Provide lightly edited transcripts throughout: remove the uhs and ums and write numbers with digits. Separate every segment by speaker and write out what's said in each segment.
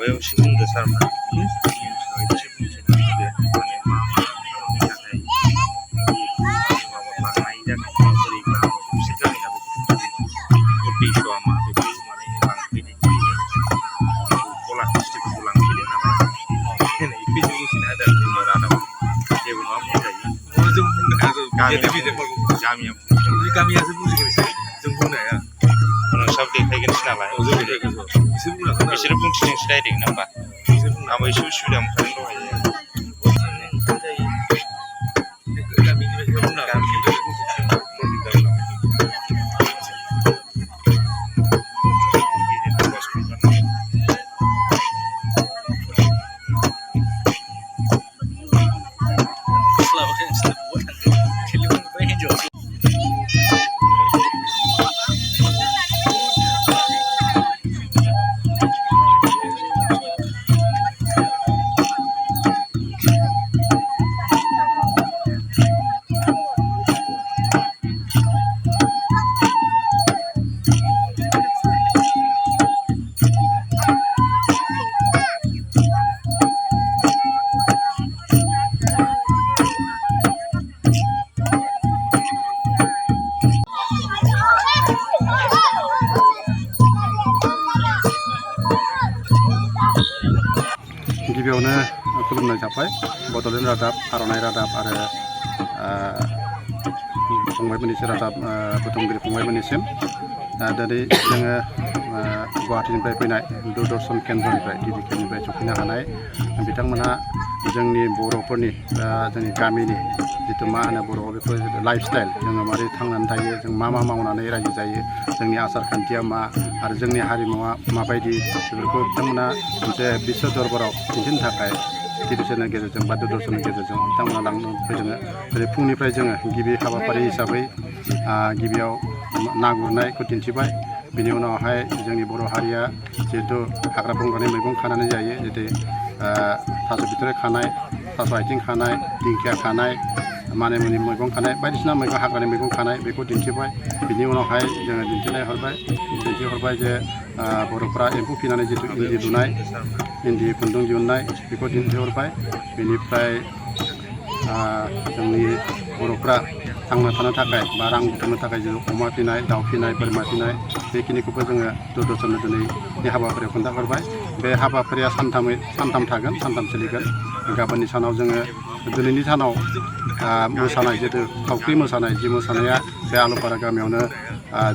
Speaker 1: माबायाव एसे बुंदो सारफ्रा एसे बुंथिना होदो माने मा माबा बांनाय जानाय माबोरै बिसोर जानाया उद्देश्यआ मा बेखौ माने लांफैनाय गला बुस्थुफोरखौ लांफैदों नालाय बेखौ बुंथिना होदो जोङो रादाब जेबो नङा बुंजायो
Speaker 2: जों बुंनो हाया गामियासो बुजिगोन जों बुंनो हाया
Speaker 1: सब देखायगोनसो नालाय बिसोर बुंथिदोंसो डाइरेक्ट ना होमबा आंबो एसे उसुबिदा मोनखादों
Speaker 3: गिबियावनो खुलुमनाय जाबाय बड'लेण्ड रादाब आर'नाइ रादाब आरो फंबायमोननिसिम रादाब बुथुमगिरि फंबायमोननिसिम दिनै जोङो गुवाहाटीनिफ्राय फैनाय दूरदर्शन केन्द्रनिफ्राय टिभि केन्द्रनिफ्राय सफैनो हानाय बिथांमोनहा जोंनि बर'फोरनि जोंनि गामिनि जितु मा होनो बर'आव बेखौ लाइफस्टाइल जोङो मारै थांनानै थायो जों मा मावनानै रायजो जायो जोंनि आसार खान्थिया मा आरो जोंनि हारिमुवा माबायदि बेफोरखौ बिथांमोना मोनसे बिश्व दरबाराव दिन्थिनो थाखाय टिभि चेनेलनि गेजेरजों बा दूरदर्शननि गेजेरजों बिथांमोना लांनो फैदों। जेरै फुंनिफ्राय जोङो गिबि हाबाफारि हिसाबै गिबियाव ना गुरनायखौ दिन्थिबाय। बिनि उनावहाय जोंनि बर' हारिया जिहेतु हाग्रा बंग्रानि मैगं खानानै जायो जेरै थास' बिथ'राइ खानाय थास' आथिं खानाय दिंखिया खानाय मानिमुनि मैगं खानाय बायदिसिना मैगं हाग्रानि मैगं खानाय बेखौ दिन्थिबाय। बिनि उनावहाय जोङो दिन्थिहरबाय जे बर'फ्रा एम्फौ फिनानै जितु इन्दि लुनाय इन्दि खुन्दुं दिहुननाय बेखौ दिन्थिहरबाय। बेनिफ्राय जोंनि बर'फ्रा थांना थानो थाखाय बा रां बुथुमनो थाखाय जों अमा फिनाय दाउ फिनाय बोरमा फिनाय बेखिनिखौबो जोङो दूरदर्शननो दिनैनि हाबाफारियाव खोन्थाहरबाय। बे हाबाफारिया सानथाम थागोन सानथाम सोलिगोन। गाबोननि सानाव जोङो दिनैनि सानाव मोसानाय जितु थावख्रि मोसानाय जि मोसानाया बे आलुपारा गामियावनो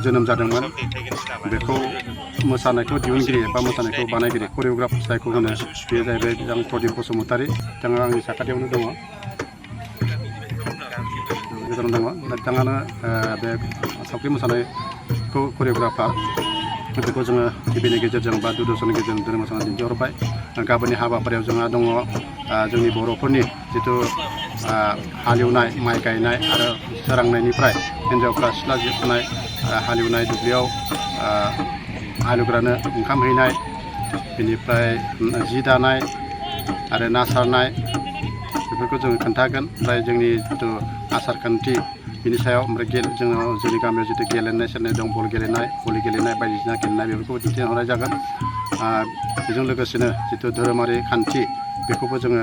Speaker 3: जोनोम जादोंमोन बेखौ मोसानायखौ दिहुनगिरि बा मोसानायखौ बानायगिरि करिय'ग्राफ जायखौ होनो बे जाहैबाय बिथां प्रदीप बसुमतारी बिथाङा आंनि साखाथियावनो दङ बिथाङानो बे थावख्रि मोसानायखौ करिय'ग्राफार बेखौ जोङो टिभिनि गेजेरजों बा दूरदर्शननि गेजेरजों दिनै मोसानानै दिन्थिहरबाय। गाबोननि हाबाफारियाव जोंहा दङ जोंनि बर'फोरनि जितु हालेवनाय माइ गायनाय आरो सोरांनायनिफ्राय हिन्जावफ्रा सिथ्ला सिबनाय हालेवनाय दुब्लियाव हालेवग्रानो ओंखाम हैनाय बेनिफ्राय जि दानाय आरो ना सारनाय बेफोरखौ जोङो खोन्थागोन। ओमफ्राय जोंनि जितु आसार खान्थि बिनि सायाव ओमफ्राय जोंनि गामियाव जितु गेलेनाय सेलेनाय दं बल गेलेनाय भलि गेलेनाय बायदिसिना गेलेनाय बेफोरखौबो दिन्थिहरनाय जागोन। बेजों लोगोसेनो जितु धोरोमारि खान्थि बेखौबो जोङो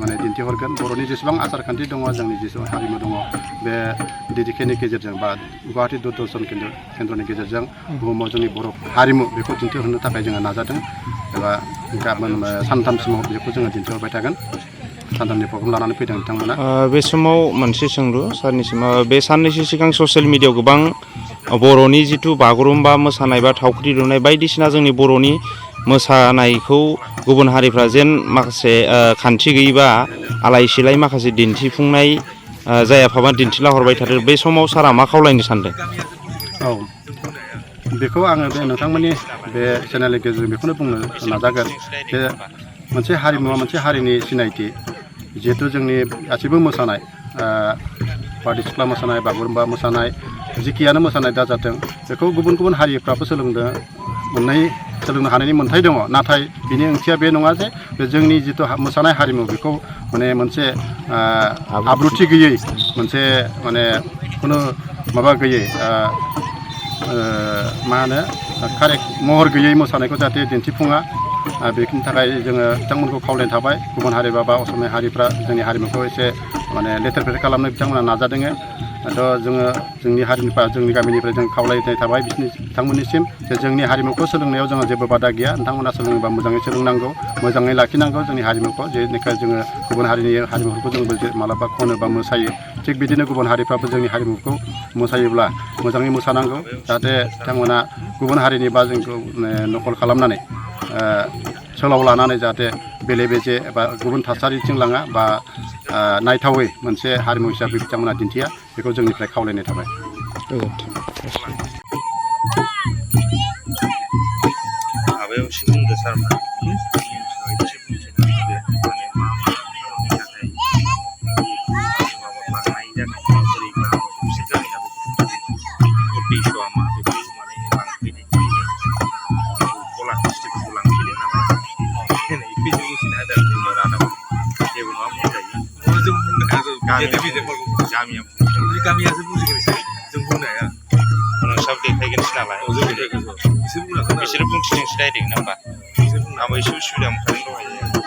Speaker 3: माने दिन्थिहरगोन। बर'नि जेसेबां आसार खान्थि दङ जोंनि जेसेबां हारिमु दङ बे डिडिकेनि गेजेरजों बा गुवाहाटी दूरदर्शन केन्द्रनि गेजेरजों बुहुमाव जोंनि बर' हारिमु बेखौ दिन्थिहरनो थाखाय जोङो नाजादों एबा गाबोन सानथामसिमाव बेखौ जोङो दिन्थिहरबाय थागोन। सानथामनि प्रग्राम लानानै फैदों बिथांमोना।
Speaker 1: बे समाव मोनसे सोंलु सारनिसिम बे साननैसो सिगां ससियेल मिडियायाव गोबां बर'नि जिथु बागुरुम्बा मोसानाय बा थावख्रि लुनाय बायदिसिना जोंनि बर'नि मोसानायखौ गुबुन हारिफ्रा जेन माखासे खान्थि गैयैबा आलाय सिलाय माखासे दिन्थिफुंनाय जायाफाबा दिन्थिला हरबाय थादों। बे समाव सारा मा खावलायनो सानदों?
Speaker 3: औ बेखौ आङो बे नोंथांमोननि बे चेनेलनि गेजेरजों बेखौनो बुंनो नाजागोन जे मोनसे हारिमुवा मोनसे हारिनि सिनायथि। जिहेतु जोंनि गासैबो मोसानाय बारदै सिख्ला मोसानाय बागुरुम्बा मोसानाय जिखियानो मोसानाय दा जाथों बेखौ गुबुन गुबुन हारिफ्राबो सोलोंनो हानायनि मोन्थाय दङ। नाथाय बिनि ओंथिया बे नङा जे जोंनि जितु मोसानाय हारिमु बेखौ माने मोनसे आब्रुथि गैयै मोनसे माने खुनु माबा गैयै मा होनो कारेक्ट महर गैयै मोसानायखौ जाहाथे दिन्थिफुङा बेनि थाखाय जोङो बिथांमोनखौ खावलायनाय थाबाय गुबुन हारि बा असमिया हारिफ्रा जोंनि हारिमुखौ एसे माने लेथेर फेथेर खालामनो बिथांमोना नाजादों जोङो जोंनि हारिनिफ्राय जोंनि गामिनिफ्राय जों खावलायनाय थाबाय बिथांमोननिसिम जे जोंनि हारिमुखौ सोलोंनायाव जोंहा जेबो बादा गैया नोंथांमोना सोलोङोबा मोजाङै सोलोंनांगौ मोजाङै लाखिनांगौ जोंनि हारिमुखौ जेनिखा जोङो गुबुन हारिनि हारिमुफोरखौ जोंबो मालाबा खनो बा मोसायो थिग बिदिनो गुबुन हारिफ्राबो जोंनि हारिमुखौ मोसायोब्ला मोजाङै मोसानांगौ जाहाथे बिथांमोना गुबुन हारिनि बा जोंखौ नकल खालामनानै सोलाव लानानै जाहाथे बेले बेजे एबा गुबुन थासारिथिं लाङा बा नायथावै मोनसे हारिमु हिसाबै बिथांमोना दिन्थिया बेखौ जोंनिफ्राय खावलायनाय थाबाय
Speaker 2: माबायाव एसे बुंदो सार गामियासो बुजिगोन जों बुंनो हाया
Speaker 1: सब देखायगोनसै नालाय
Speaker 2: बिसोर
Speaker 1: बिसोरो बुंथिदोंसो डाइरेक्ट ना होमबा आंबो एसे उसुबिदा मोनखादों दहाय